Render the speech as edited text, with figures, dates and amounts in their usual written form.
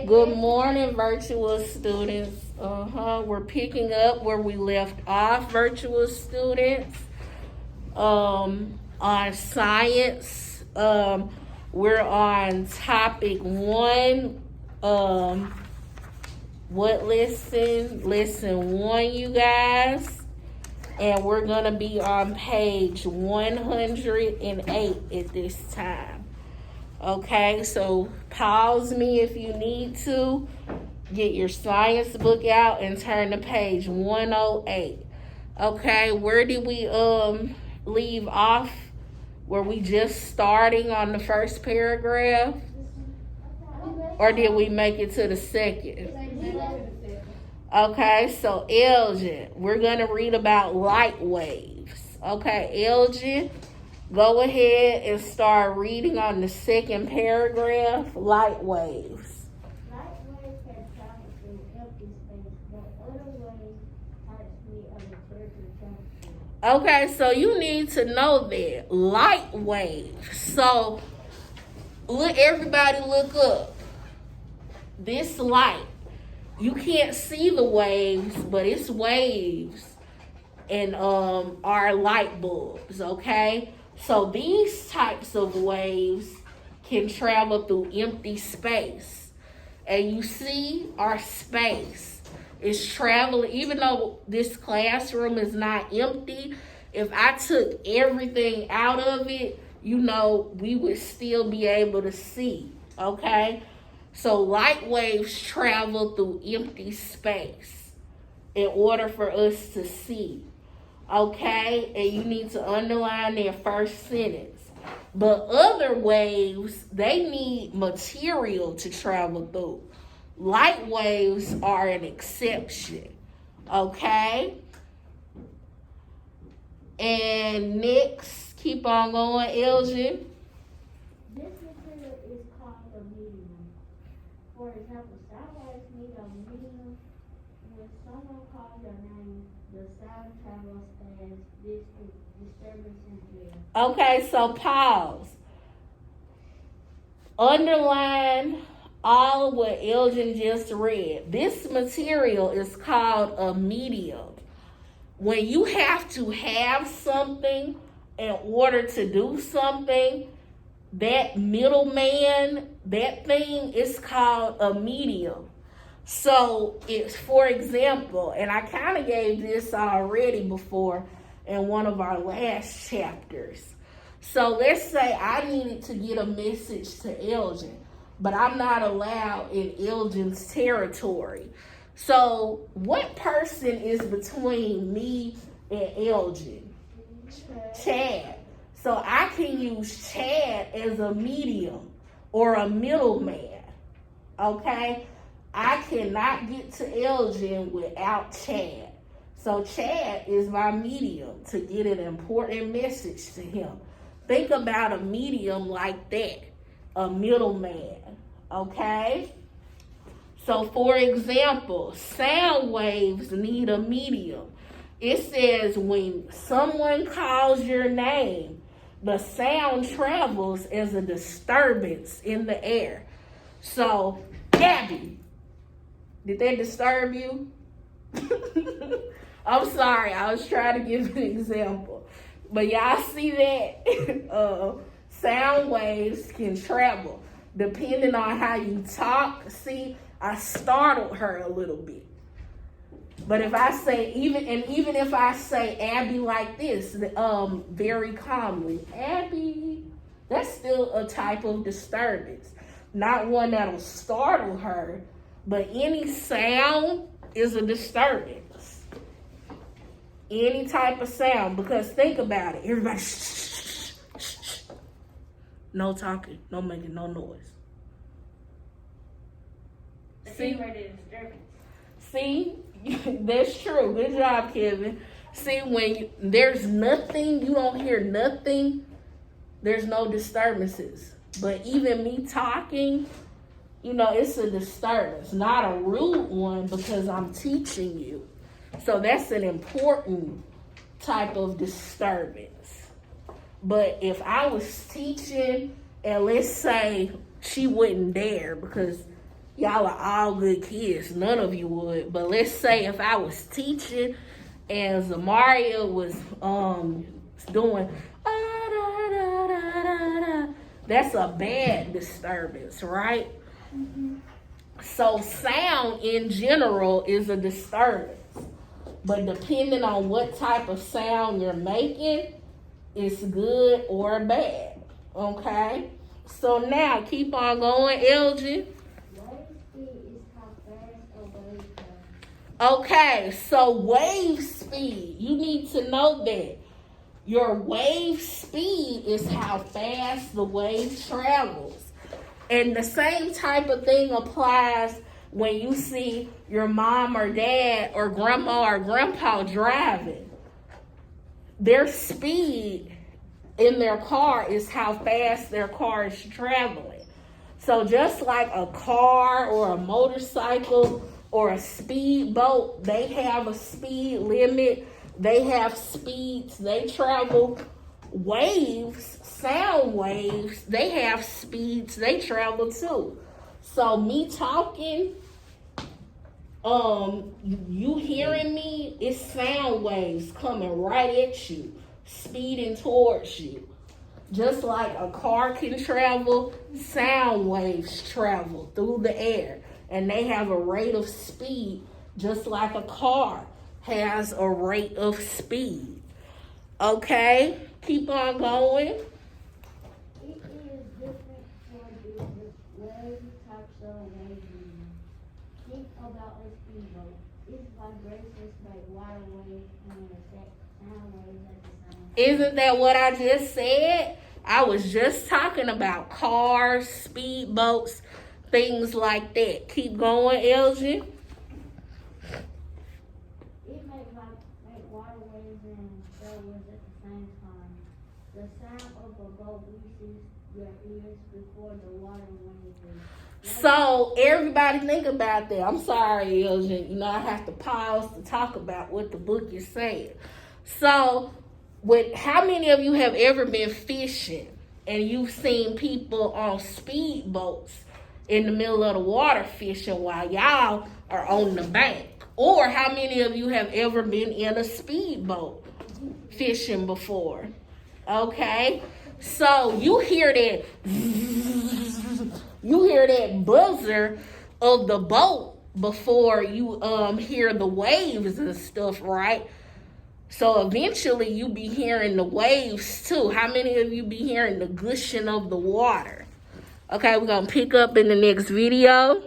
Good morning, virtual students. We're picking up where we left off, virtual students. On science, we're on topic 1. What lesson? Lesson 1, you guys. And we're gonna be on page 108 at this time. Okay, so pause me if you need to. Get your science book out and turn to page 108. Okay, where did we leave off? Were we just starting on the first paragraph? Or did we make it to the second? Okay, so Elgin, we're going to read about light waves. Okay, Elgin, go ahead and start reading on the second paragraph, light waves. Light waves can travel through empty space, but other waves at the speed of the territory temperature. Okay, so you need to know that. Light waves. So, everybody look up. This light. You can't see the waves, but it's waves and are light bulbs, okay? So these types of waves can travel through empty space. And you see our space is traveling, even though this classroom is not empty, if I took everything out of it, we would still be able to see, okay? So light waves travel through empty space in order for us to see, okay? And you need to underline their first sentence. But other waves, they need material to travel through. Light waves are an exception, okay? And next, keep on going, Elgin. This material is called a medium. For example, sound waves need a medium. When someone calls your name, the sound travels as this disturbance in air. Okay, so pause. Underline all of what Elgin just read. This material is called a medium. When you have to have something in order to do something, that middleman, that thing is called a medium. So it's, for example, and I kind of gave this already before in one of our last chapters. So let's say I needed to get a message to Elgin, but I'm not allowed in Elgin's territory. So what person is between me and Elgin? Chad. So I can use Chad as a medium or a middleman, okay? I cannot get to Elgin without Chad. So Chad is my medium to get an important message to him. Think about a medium like that, a middleman, okay? So for example, sound waves need a medium. It says when someone calls your name, the sound travels as a disturbance in the air. So, Abby, did that disturb you? I'm sorry, I was trying to give an example. But y'all see that? Sound waves can travel depending on how you talk. See, I startled her a little bit. But if I say, even if I say Abby like this, very calmly, Abby, that's still a type of disturbance. Not one that'll startle her, but any sound is a disturbance. Any type of sound, because think about it. Everybody, shh, shh, shh. No talking, no making no noise. See, that's true. Good job, Kevin. See, when there's nothing, you don't hear nothing, there's no disturbances. But even me talking, it's a disturbance, not a rude one, because I'm teaching you. So that's an important type of disturbance. But if I was teaching, and let's say she wouldn't dare, because y'all are all good kids. None of you would. But let's say if I was teaching and Zamaria was doing that's a bad disturbance, right? So sound in general is a disturbance. But depending on what type of sound you're making, it's good or bad. Okay? So now keep on going, Elgin. Wave speed is how fast a wave goes. Okay, so wave speed. You need to know that. Your wave speed is how fast the wave travels. And the same type of thing applies when you see your mom or dad or grandma or grandpa driving. Their speed in their car is how fast their car is traveling. So just like a car or a motorcycle or a speedboat, they have a speed limit. They have speeds. They travel. Waves, sound waves, they have speeds. They travel too. So me talking, you hearing me, it's sound waves coming right at you, speeding towards you. Just like a car can travel, sound waves travel through the air. And they have a rate of speed, just like a car has a rate of speed. Okay, keep on going. It is different for different wave types of wave medium. Think about a speedboat. Its vibrations make water waves and sound waves at the same time. Isn't that what I just said? I was just talking about cars, speedboats, things like that. Keep going, Elgin. It make water waves and sound waves at the same time. The sound of a boat reaches your ears before the water wave is. So everybody think about that. I'm sorry, Elgin. You know, I have to pause to talk about what the book is saying. So how many of you have ever been fishing and you've seen people on speedboats in the middle of the water fishing while y'all are on the bank? Or how many of you have ever been in a speedboat fishing before? Okay, so you hear that buzzer of the boat before you hear the waves and stuff, right? So eventually you be hearing the waves too. How many of you be hearing the gushing of the water? Okay, we're gonna pick up in the next video.